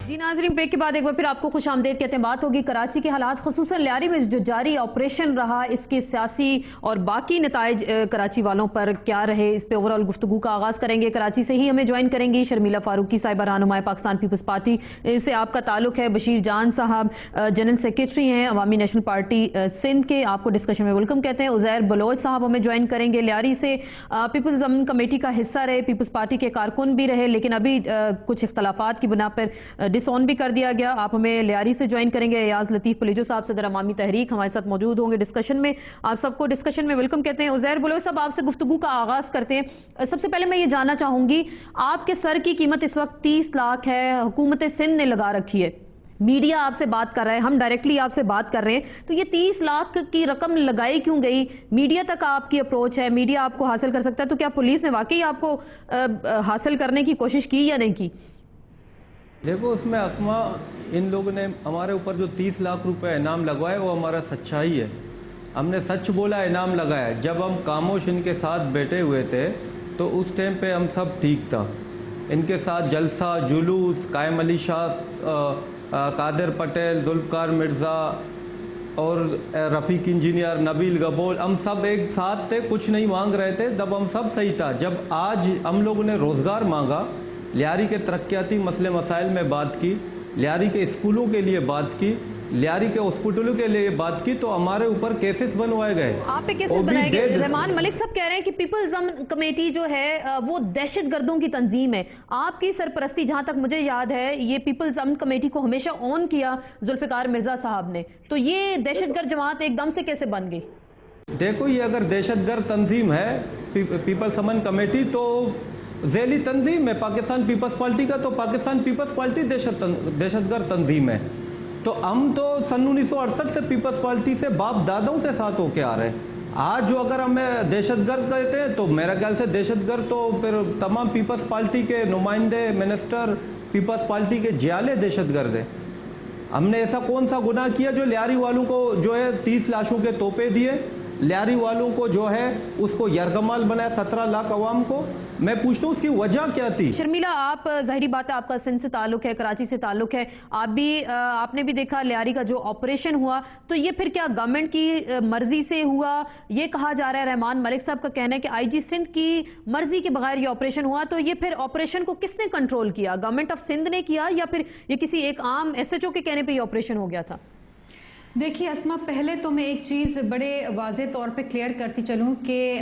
जी नाज़रीन, ब्रेक के बाद एक बार फिर आपको खुश आमदेद कहते हैं। बात होगी कराची के हालात, खुसूसन लियारी में जो जारी ऑपरेशन रहा, इसके सियासी और बाकी नताइज कराची वालों पर क्या रहे, इस पर ओवरऑल गुफ्तगू का आगाज़ करेंगे। कराची से ही हमें ज्वाइन करेंगी शर्मिला फारूकी साहिबा, रहनुमाए पाकिस्तान पीपल्स पार्टी से आपका ताल्लुक है। बशीर जान साहब जनरल सेक्रेटरी हैं अवामी नेशनल पार्टी सिंध के, आपको डिस्कशन में वेलकम कहते हैं। उज़ैर बलोच साहब हमें ज्वाइन करेंगे लियारी से, पीपल्स अमन कमेटी का हिस्सा रहे, पीपल्स पार्टी के कारकुन भी रहे, लेकिन अभी कुछ इख्तलाफात की बिना पर डिसऑन भी कर दिया गया। आप हमें लियारी से ज्वाइन करेंगे। अयाज लतीफ़ पुलिजो साहब सदर अवामी तहरीक हमारे साथ मौजूद होंगे डिस्कशन में। आप सबको डिस्कशन में वेलकम कहते हैं। उज़ैर बलोच साहब, आपसे गुफ्तगू का आगाज़ करते हैं। सबसे पहले मैं ये जानना चाहूँगी, आपके सर की कीमत इस वक्त 30 लाख है, हुकूमत सिंध ने लगा रखी है, मीडिया आपसे बात कर रहा है, हम डायरेक्टली आपसे बात कर रहे हैं, तो ये 30 लाख की रकम लगाई क्यों गई? मीडिया तक आपकी अप्रोच है, मीडिया आपको हासिल कर सकता है, तो क्या पुलिस ने वाकई आपको हासिल करने की कोशिश की या नहीं की? देखो, उसमें असमा इन लोगों ने हमारे ऊपर जो 30 लाख रुपए इनाम लगवाए वो हमारा सच्चाई है। हमने सच बोला, इनाम लगाया। जब हम खामोश इनके साथ बैठे हुए थे तो उस टाइम पे हम सब ठीक था। इनके साथ जलसा जुलूस, कायम अली शाह, कादिर पटेल, जुल्फ़िकार मिर्ज़ा और रफ़ीक इंजीनियर, नबील गबोल, हम सब एक साथ थे, कुछ नहीं मांग रहे थे। तब हम सब सही था। जब आज हम लोगों ने रोज़गार मांगा, लियारी के तरक्याती मसले मसाइल में बात की, लियारी के स्कूलों के लिए बात की, लियारी के हॉस्पिटलों के लिए बात की, तो हमारे ऊपर केसेस बनवाए गए। आप पे केसेस बनाए गए। रहमान मलिक साहब कह रहे हैं कि पीपल्स अमन कमेटी जो है वो दहशतगर्दों की तंजीम है। आपकी सरपरस्ती, जहां तक मुझे याद है, ये पीपल्स अमन कमेटी को हमेशा ऑन किया जुल्फ़िकार मिर्जा साहब ने, तो ये दहशतगर्द जमात एकदम से कैसे बन गई? देखो, ये अगर दहशतगर्द तंजीम है पीपल्स अमन कमेटी, तो ज़ैली तंजीम है पाकिस्तान पीपल्स पार्टी का, तो पाकिस्तान पीपल्स पार्टी दहशतगर्द तंजीम है। तो हम तो सन 1968 से पीपल्स पार्टी से बाप दादाओं से साथ होके आ रहे हैं। आज जो अगर हमें दहशतगर्द कहते हैं, तो मेरा ख्याल से दहशतगर्द तो फिर तमाम पीपल्स पार्टी के नुमाइंदे, मिनिस्टर, पीपल्स पार्टी के जियाले दहशतगर्द हैं। हमने ऐसा कौन सा गुनाह किया जो लियारी वालों को जो है 30 लाशों के तोहफे दिए, लियारी वालों को जो है उसको यरगमाल बनाया 17 लाख अवाम को? मैं पूछता हूँ उसकी वजह क्या थी? शर्मिला, आप जाहिर बात है आपका सिंध से ताल्लुक है, कराची से ताल्लुक है, आपने भी देखा लियारी का जो ऑपरेशन हुआ, तो ये फिर क्या गवर्नमेंट की मर्जी से हुआ? ये कहा जा रहा है, रहमान मलिक साहब का कहना है कि आईजी सिंध की मर्जी के बगैर ये ऑपरेशन हुआ, तो ये फिर ऑपरेशन को किसने कंट्रोल किया? गवर्नमेंट ऑफ सिंध ने किया या फिर ये किसी एक आम SHO के कहने पर ये ऑपरेशन हो गया था? देखिए अस्मा, पहले तो मैं एक चीज़ बड़े वाज़े तौर पे क्लियर करती चलूँ कि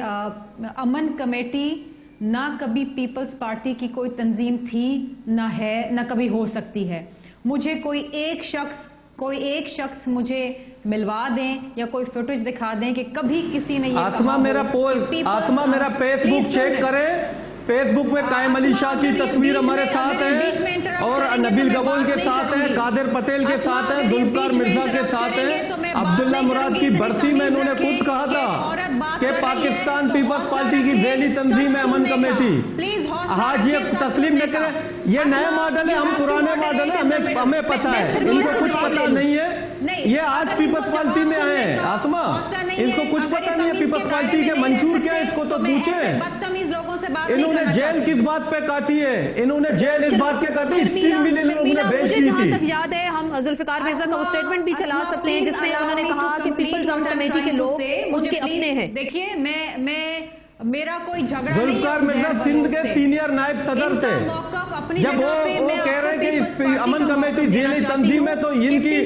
अमन कमेटी ना कभी पीपल्स पार्टी की कोई तंजीम थी, ना है, ना कभी हो सकती है। मुझे कोई एक शख्स मुझे मिलवा दें या कोई फुटेज दिखा दें कि कभी किसी ने ये आसमा मेरा फेसबुक चेक करें। फेसबुक में कायम अली शाह की तस्वीर हमारे साथ है और नबील गबोल के साथ है, कादिर पटेल के साथ है, जुल्फ़िकार मिर्जा के साथ है। अब्दुल्ला मुराद की बरसी में इन्होंने खुद कहा था कि पाकिस्तान पीपल्स पार्टी की ज़ैली तंजीम है अमन कमेटी। आज ये तस्लीम न करें, ये नए मॉडल है, हम पुराने मॉडल है, हमें पता है, इनको कुछ पता नहीं है। ये आज पीपल्स पार्टी में आए हैं आसमा, इनको कुछ पता नहीं है पीपल्स पार्टी के मंशूर क्या है, इसको तो पूछे। इन्होंने जेल किस बात पे काटी है? इन्होंने जेल इस बात के काटी, स्टील मिल इन लोगों ने बेच दी थी। याद है, हम जुल्फ़िकार मिर्जा का स्टेटमेंट भी चला सकते हैं जिसमें उन्होंने कहा कि पीपल्स अमन कमेटी के लोग उनके अपने हैं। देखिए, मैं मेरा कोई झगड़ा जुल्फ़िकार मिर्जा सिंध के सीनियर नायब सदर थे। जब वो कह रहे हैं कि अमन कमेटी ज़ैली तंजीम है, तो इनकी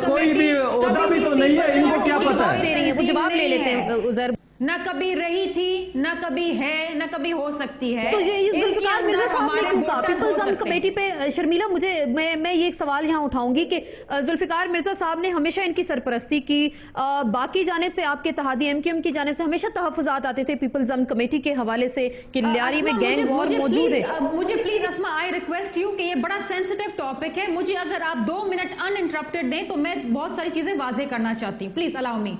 कोई भी ओहदा भी तो नहीं है, इनको क्या पता है? वो जवाब ले लेते हैं उज़ैर। ना कभी रही थी, ना कभी है, ना कभी हो सकती है। तो ये जुल्फ़िकार मिर्जा साहब ने क्यों कहा पीपल्स अमन कमेटी पे? शर्मिला, मैं ये एक सवाल यहाँ उठाऊंगी कि जुल्फ़िकार मिर्जा साहब ने हमेशा इनकी सरपरस्ती की, बाकी जानिब से आपके इत्तेहादी MQM की जानिब से हमेशा तहफ़्फ़ुज़ात आते थे पीपल्स अमन कमेटी के हवाले से कि लियारी में गैंग वॉर मौजूद है। मुझे please Asma, I request you कि ये बड़ा सेंसिटिव टॉपिक है, मुझे अगर आप 2 मिनट अनइंटरप्टेड दें तो मैं बहुत सारी चीजें वाज़े करना चाहती हूँ। प्लीज अलाउ मी।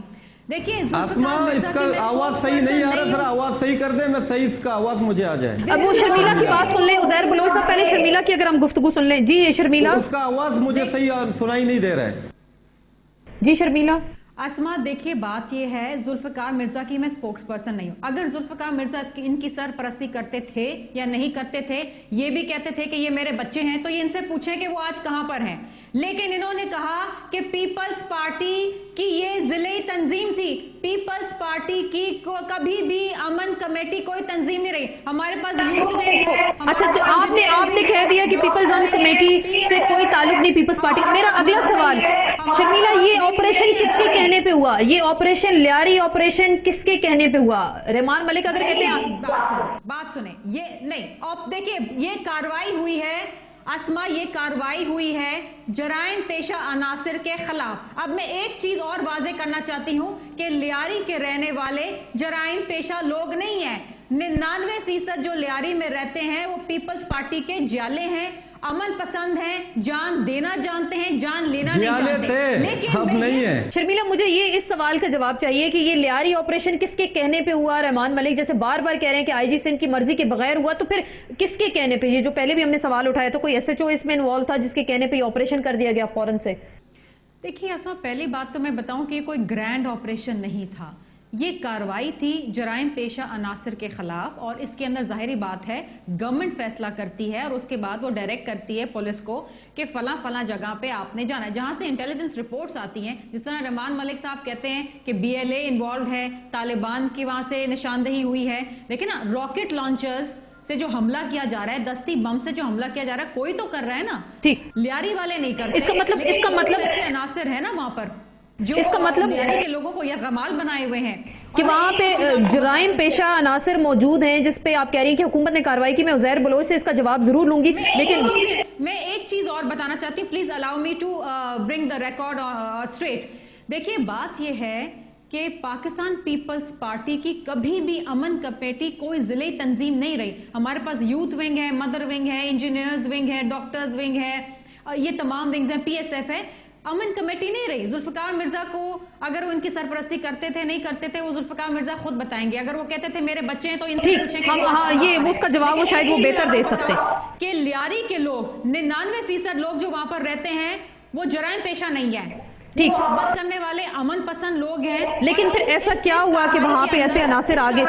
देखिए आसमा, इसका आवाज सही नहीं आ रहा, जरा आवाज सही कर दे, मैं सही इसका आवाज मुझे आ जाए। अब वो शर्मिला की बात सुन ले, उज़ैर बलोच साहब, पहले शर्मिला की अगर हम गुफ्तगू सुन लें। जी शर्मिला, उसका आवाज मुझे सही सुनाई नहीं दे रहा है। जी शर्मिला, आसमा देखिए, बात ये है, जुल्फकार मिर्जा की मैं स्पोक्स पर्सन नहीं हूं। अगर जुल्फकार मिर्जा इनकी सरपरस्ती करते थे या नहीं करते थे, ये भी कहते थे कि ये मेरे बच्चे हैं, तो ये इनसे पूछें कि वो आज कहां पर हैं। लेकिन इन्होंने कहा कि पीपल्स पार्टी की ये जिले तंजीम थी। पीपल्स पार्टी की कभी भी अमन कमेटी कोई तंजीम नहीं रही। हमारे पास यूथ विंग है। अच्छा, आपने कह दिया कि पीपल्स अमन कमेटी से कोई ताल्लुक नहीं पीपल्स पार्टी। मेरा अगला सवाल, शर्मिला, ये ऑपरेशन किसके कहने पे हुआ? ये ऑपरेशन लियारी ऑपरेशन किसके कहने पे हुआ? रहमान मलिक अगर कहते हैं, बात सुने, ये नहीं, अब देखिए, ये कार्रवाई हुई है आसमा, ये कार्रवाई हुई है जराइम पेशा अनासिर के खिलाफ। अब मैं एक चीज और वाजे करना चाहती हूं कि लियारी के रहने वाले जराइम पेशा लोग नहीं हैं। 99% जो लियारी में रहते हैं वो पीपल्स पार्टी के जाले हैं, अमन पसंद हैं, जान देना जानते हैं, जान लेना नहीं जानते। लेकिन अब नहीं है। शर्मिला, मुझे ये इस सवाल का जवाब चाहिए कि ये लियारी ऑपरेशन किसके कहने पे हुआ? रहमान मलिक जैसे बार बार कह रहे हैं कि आईजी सिंध की मर्जी के बगैर हुआ, तो फिर किसके कहने पे? ये जो पहले भी हमने सवाल उठाया, तो कोई एसएचओ इसमें इन्वॉल्व था जिसके कहने पे ऑपरेशन कर दिया गया फौरन से? देखिए आसमा, पहली बात तो मैं बताऊं कि कोई ग्रैंड ऑपरेशन नहीं था। ये कार्रवाई थी जराइम पेशा अनासर के खिलाफ, और इसके अंदर जाहिर बात है गवर्नमेंट फैसला करती है और उसके बाद वो डायरेक्ट करती है पुलिस को कि फला जगह पे आपने जाना है। जहां से इंटेलिजेंस रिपोर्ट्स आती हैं, जिस तरह रहमान मलिक साहब कहते हैं कि बीएलए इन्वॉल्व है, तालिबान की वहां से निशानदेही हुई है, लेकिन ना रॉकेट लॉन्चर्स से जो हमला किया जा रहा है, दस्ती बम से जो हमला किया जा रहा है, कोई तो कर रहा है ना। ठीक, लियारी वाले नहीं करते। इसका मतलब ऐसे अनासर है ना वहां पर, जो इसका मतलब के लोगों को यरगमाल बनाए हुए हैं कि वहां पे जुराइम पेशा अनासर मौजूद हैं, जिस पे आप कह रही हैं कि हुकूमत ने कार्रवाई की। मैं उज़ैर बलोच से इसका जवाब जरूर लूंगी, लेकिन मैं एक चीज और बताना चाहती हूँ, please allow me to bring the record straight. देखिए, बात यह है कि पाकिस्तान पीपल्स पार्टी की कभी भी अमन कमेटी कोई जिले तंजीम नहीं रही। हमारे पास यूथ विंग है, मदर विंग है, इंजीनियर्स विंग है, डॉक्टर्स विंग है, ये तमाम विंग्स हैं, पीएसएफ है। अमन कमेटी नहीं रही। जुल्फकार मिर्जा को अगर वो इनकी सरपरस्ती करते थे नहीं करते थे, वो जुल्फकार मिर्जा खुद बताएंगे। अगर वो कहते थे मेरे बच्चे हैं तो इनसे पूछें, हाँ, ये उसका जवाब वो शायद वो बेहतर दे सकते कि लियारी के लोग 99% लोग जो वहां पर रहते हैं वो जराइम पेशा नहीं है, ठीक, मोहब्बत करने वाले अमन पसंद लोग हैं। लेकिन फिर ऐसा क्या हुआ कि वहां पे ऐसे अनासिर आगे?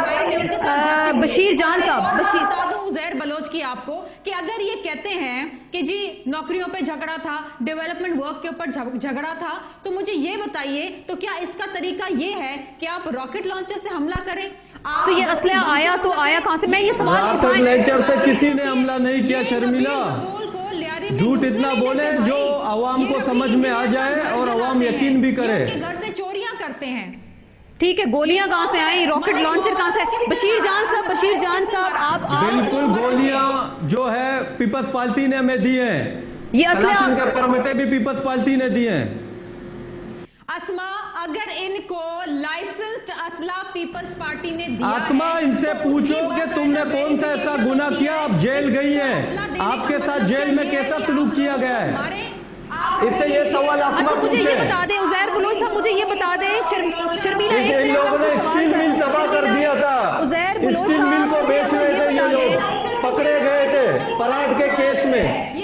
बशीर जान साहब, बता दूं उज़ैर बलोच की आपको कि अगर ये कहते हैं कि जी नौकरियों पे झगड़ा था, डेवलपमेंट वर्क के ऊपर झगड़ा था, तो मुझे ये बताइए, तो क्या इसका तरीका ये है कि आप रॉकेट लॉन्चर से हमला करें? तो ये असला आया तो आया कहां से? मैं ये सवाल रॉकेट लॉन्चर से किसी ने हमला नहीं किया शर्मिला। झूठ इतना बोले जो अवाम को समझ में आ जाए और अवाम यकीन भी करे। घर से चोरियां करते हैं। ठीक है, गोलियां कहां से आई, रॉकेट लॉन्चर कहां से? बशीर जान साहब आप बिल्कुल, गोलियां जो है पीपल्स पार्टी ने हमें दी हैं, ये असला के परमिटे भी पीपल्स पार्टी ने दिए हैं। आसमा, अगर इनको लाइसेंस्ड असला पीपल्स पार्टी ने दिया आसमा, इनसे पूछो कि तुमने कौन सा ऐसा गुनाह किया, आप जेल गई है, आपके साथ जेल में कैसा सलूक किया गया है? इससे ये सवाल आसमा पूछे। मुझे ये बता दे उज़ैर बलोच साहब, मुझे ये बता दे, शर्मिला, इन लोगों ने स्टील मिल तबाह कर दिया था, स्टील मिल को बेच रहे थे ये लोग, पकड़े गए थे पराठ के केस में।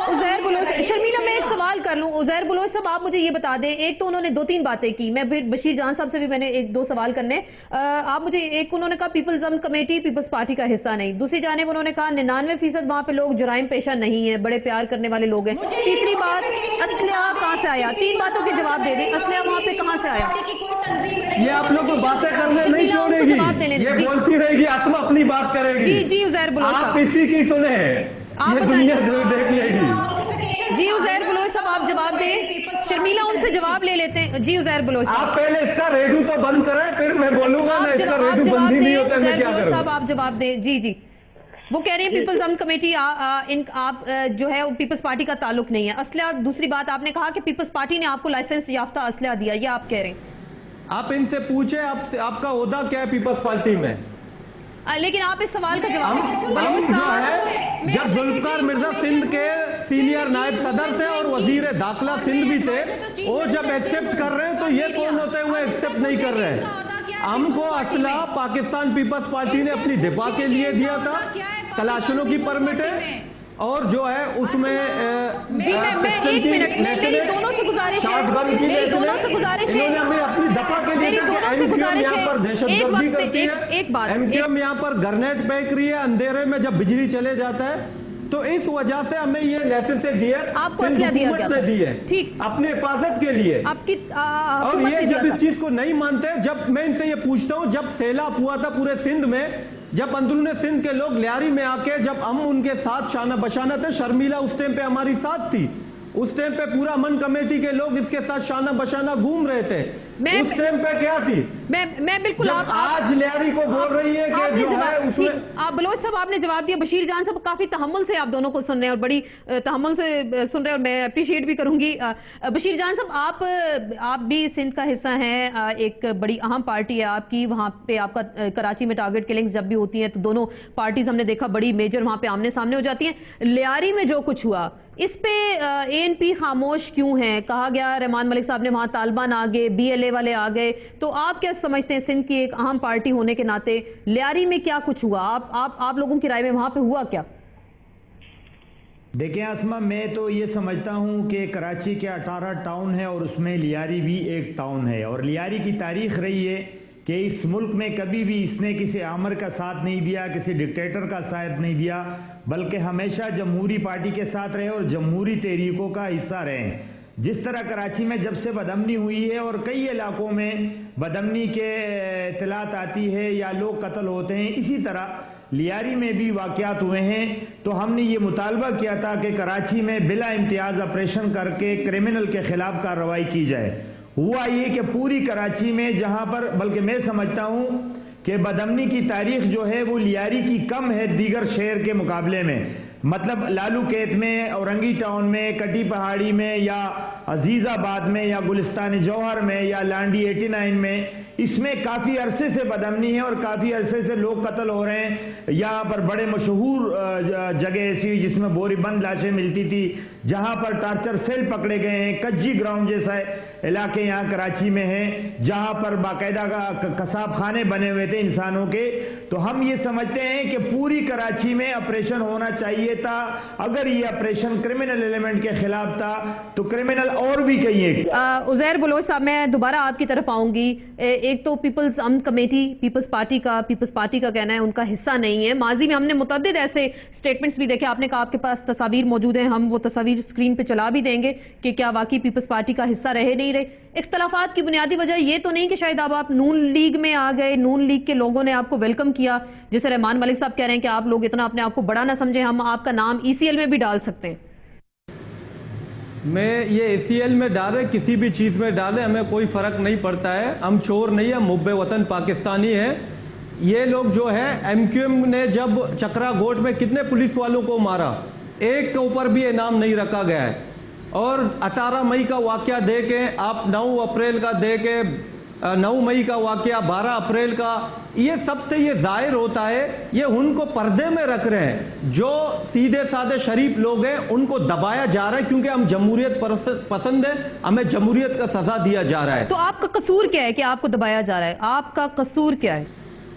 उज़ैर बलोच, शर्मिला, मैं एक सवाल कर लूं। उज़ैर बलोच साहब, आप मुझे ये बता दें, एक तो उन्होंने 2-3 बातें की, मैं बशीर जान साहब से भी मैंने 1-2 सवाल करने। आप मुझे, एक उन्होंने कहा पीपल्स अमन कमेटी पीपल्स पार्टी का हिस्सा नहीं, दूसरी जानिब उन्होंने कहा 99% वहां पे लोग जराइम पेशा नहीं है, बड़े प्यार करने वाले लोग हैं। तीसरी बात, असला कहां से आया? 3 बातों के जवाब दे दें, असला वहां पे कहां से आया? ये आप लोग को बातें करने नहीं छोड़ेगी, ये बोलती रहेगी, आसमा अपनी बात करेगी। जी उज़ैर बलोच साहब, आप इसी की सुने, ये दुनिया देख लेगी। जी उज़ैर बलोच साहब, आप जवाब दें। शर्मिला उनसे जवाब ले लेते हैं। जी उज़ैर बलोच साहब, आप पहले इसका रेडियो तो बंद करें, फिर मैं बोलूंगा ना, इसका रेडियो बंद ही नहीं होता, मैं क्या करूं? साहब आप जवाब दें। जी, वो कह रहे हैं पीपल्स अमन कमेटी आप जो है पीपल्स पार्टी का ताल्लुक नहीं है। असला, दूसरी बात आपने कहा कि पीपल्स पार्टी ने आपको लाइसेंस याफ्ता असला दिया, ये आप कह रहे हैं। आप इनसे पूछे आपका ओहदा क्या है पीपल्स पार्टी में? लेकिन आप इस सवाल का जवाब हम जो है, जब जुल्फकार मिर्जा सिंध के सीनियर नायब सदर थे और वजीर दाखिला सिंध भी थे, वो जब एक्सेप्ट कर रहे हैं तो ये कौन होते हुए एक्सेप्ट नहीं कर रहे हैं? हमको असला पाकिस्तान पीपल्स पार्टी ने अपनी दिफा के लिए दिया था, कलाशनों की परमिट है, और जो है उसमें जी, मैं एक मिनट, मेरी दोनों से गुजारिश है, मेरी दोनों से गुजारिश है, अपनी दफा के लिए एमक्यूएम यहाँ पर दहशतगर्दी करती है, एक बात, एमक्यूएम यहाँ पर ग्रेनेड फेंक रही है अंधेरे में जब बिजली चले जाता है, तो इस वजह से हमें ये लाइसेंस दिए, आपको असला दिया गया ने दी है, ठीक, अपने हिफाजत के लिए आपकी और ये जब इस चीज को नहीं मानते, जब मैं इनसे ये पूछता हूँ, जब सैलाब हुआ था पूरे सिंध में, जब अंदरूनी सिंध के लोग लियारी में आके जब हम उनके साथ शाना बशाना थे, शर्मिला उस टाइम पे हमारी साथ थी, उस टाइम पे पूरा अमन कमेटी के लोग इसके साथ शाना बशाना घूम रहे थे, उस टाइम पे क्या थी? मैं बिल्कुल आज लियारी को बोल रही है कि जो है उसमें आप बलोच साहब आपने जवाब दिया, बशीर जान साहब काफी तहम्मुल से आप दोनों को सुन रहे हैं और बड़ी तहम्मुल से सुन रहे हैं और मैं अप्रिशिएट भी करूंगी। बशीर जान साहब आप भी सिंध का हिस्सा हैं, एक बड़ी अहम पार्टी है आपकी, वहां पे आपका कराची में टारगेट किलिंग्स जब भी होती हैं तो दोनों पार्टीज हमने देखा बड़ी मेजर वहां पे आमने सामने हो जाती हैं। लियारी में जो कुछ हुआ इस पे ANP खामोश क्यों है? कहा गया रहमान मलिक साहब ने वहां तालिबान आ गए, BLA वाले आ गए, तो आप क्या समझते हैं सिंध की एक अहम पार्टी होने के नाते लियारी में क्या कुछ हुआ? आप लोगों की राय में वहां पे हुआ क्या? देखिए आसमा, मैं तो ये समझता हूँ कि कराची के 18 टाउन है और उसमें लियारी भी एक टाउन है, और लियारी की तारीख रही है कि इस मुल्क में कभी भी इसने किसी आमर का साथ नहीं दिया, किसी डिक्टेटर का साथ नहीं दिया, बल्कि हमेशा जमहूरी पार्टी के साथ रहे और जमहूरी तहरीकों का हिस्सा रहे। जिस तरह कराची में जब से बदअमनी हुई है और कई इलाकों में बदअमनी के इत्तलात आती है या लोग कत्ल होते हैं, इसी तरह लियारी में भी वाक़यात हुए हैं। तो हमने ये मुतालबा किया था कि कराची में बिला इम्तियाज़ ऑपरेशन करके क्रिमिनल के खिलाफ कार्रवाई की जाए। हुआ ये कि पूरी कराची में जहां पर, बल्कि मैं समझता हूं कि बदअमनी की तारीख जो है वो लियारी की कम है दीगर शहर के मुकाबले में, मतलब लालू केत में, औरंगी टाउन में, कटी पहाड़ी में या अजीज़ाबाद में या गुलिस्तान जौहर में या लांडी 89 में, इसमें काफ़ी अरसे से बदअमनी है और काफ़ी अरसे से लोग कत्ल हो रहे हैं। यहाँ पर बड़े मशहूर जगह ऐसी हुई जिसमें बोरीबंद लाशें मिलती थी, जहाँ पर टार्चर सेल पकड़े गए हैं, कज्जी ग्राउंड जैसा इलाके यहाँ कराची में हैं, जहाँ पर बाकायदा कसाब खाने बने हुए थे इंसानों के। तो हम ये समझते हैं कि पूरी कराची में ऑपरेशन होना चाहिए था। अगर ये ऑपरेशन क्रिमिनल एलिमेंट के खिलाफ था तो क्रिमिनल और भी कहीं है। उज़ैर बलोच साहब, मैं दोबारा आपकी तरफ आऊंगी। एक तो पीपल्स अमन कमेटी पीपल्स पार्टी का कहना है उनका हिस्सा नहीं है। माजी में हमने मुतअद्दिद ऐसे स्टेटमेंट्स भी देखे, आपने कहा आपके पास तस्वीर मौजूद हैं, हम वो तस्वीर स्क्रीन पे चला भी देंगे कि क्या वाकई पीपल्स पार्टी का हिस्सा रहे नहीं रहे। इख्तलाफात की बुनियादी वजह ये तो नहीं कि शायद आप नून लीग में आ गए, नून लीग के लोगों ने आपको वेलकम किया, जैसे रहमान मलिक साहब कह रहे हैं कि आप लोग इतना अपने आप को बड़ा ना समझें, हम आपका नाम ECL में भी डाल सकते हैं। मैं ये ACL में डाले, किसी भी चीज़ में डाले, हमें कोई फ़र्क नहीं पड़ता है। हम चोर नहीं है, मुब्बे वतन पाकिस्तानी है। ये लोग जो है MQM ने जब चक्रा गोट में कितने पुलिस वालों को मारा, एक के ऊपर भी इनाम नहीं रखा गया है। और 18 मई का वाक़या दे के आप 9 अप्रैल का दे के 9 मई का वाक़या 12 अप्रैल का, ये सबसे ये जाहिर होता है ये उनको पर्दे में रख रहे हैं। जो सीधे साधे शरीफ लोग हैं उनको दबाया जा रहा है, क्योंकि हम जमहूरियत पसंद है, हमें जमहूरियत का सजा दिया जा रहा है। तो आपका कसूर क्या है कि आपको दबाया जा रहा है? आपका कसूर क्या है?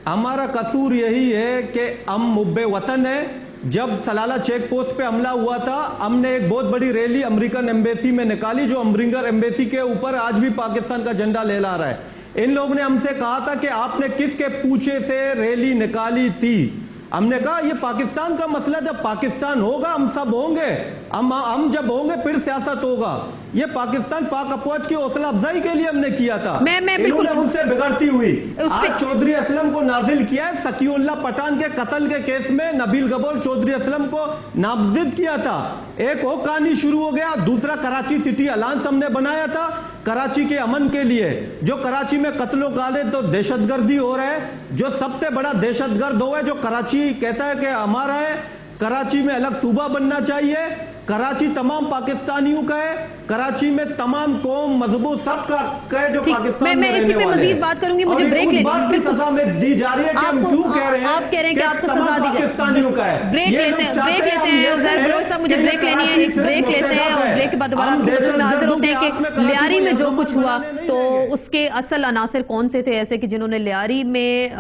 हमारा कसूर यही है कि हम मुब्बे वतन है। जब सलाला चेक पोस्ट पे हमला हुआ था, हमने एक बहुत बड़ी रैली अमेरिकन एम्बेसी में निकाली, जो अमेरिकन एम्बेसी के ऊपर आज भी पाकिस्तान का झंडा लहरा रहा है। इन लोगों ने हमसे कहा था कि आपने किसके पूछे से रैली निकाली थी। हमने कहा ये पाकिस्तान का मसला, जब पाकिस्तान होगा हम सब होंगे, हम जब होंगे फिर सियासत होगा। ये पाकिस्तान पाक अफवाज की हौसला अफजाई के लिए हमने किया था। इन्होंने उनसे बिगड़ती हुई आज चौधरी असलम को नाजिल किया है। सकीउल्लाह पठान के कत्ल के केस में नबील गबोल चौधरी असलम को नामजद किया था। एक वो कहानी शुरू हो गया, दूसरा कराची सिटी अलायंस हमने बनाया था कराची के अमन के लिए। जो कराची में कत्लो काले तो दहशतगर्दी हो रहा है, जो सबसे बड़ा दहशतगर्द हो है, जो कराची कहता है कि हमारा है, कराची में अलग सूबा बनना चाहिए, कराची तमाम पाकिस्तानियों का है, कराची में तमाम कौम मजहबों सब का है जो पाकिस्तान में इसी पे मजीद बात करूंगी, मुझे ब्रेक लेनी है। सजा में दी जा रही है कि हम क्यों कह रहे हैं, आप कह रहे हैं कि आपको सजा दी पाकिस्तानियों का है। ब्रेक लेते हैं उज़ैर बलोच साहब, मुझे ब्रेक लेनी है, एक ब्रेक लेते हैं और ब्रेक के बाद दोबारा हाजिर होते हैं कि लियारी में जो कुछ हुआ तो उसके असल अनासिर कौन से थे ऐसे कि जिन्होंने लियारी में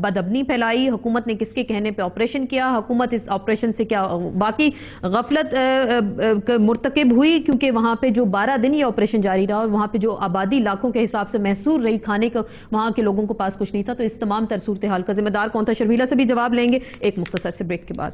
बदअमनी फैलाई, हुकूमत ने किसके कहने पे ऑपरेशन किया, हुकूमत इस ऑपरेशन ऑपरेशन से क्या बाकी गफलत मुर्तकिब हुई, क्योंकि वहाँ पे जो 12 दिन ये ऑपरेशन जारी रहा और वहाँ पे जो आबादी लाखों के हिसाब से महसूर रही, खाने का वहाँ के लोगों को पास कुछ नहीं था, तो इस तमाम तर सूरत हाल का जिम्मेदार कौन था? शर्मिला से भी जवाब लेंगे एक मुख्तसर से ब्रेक के बाद।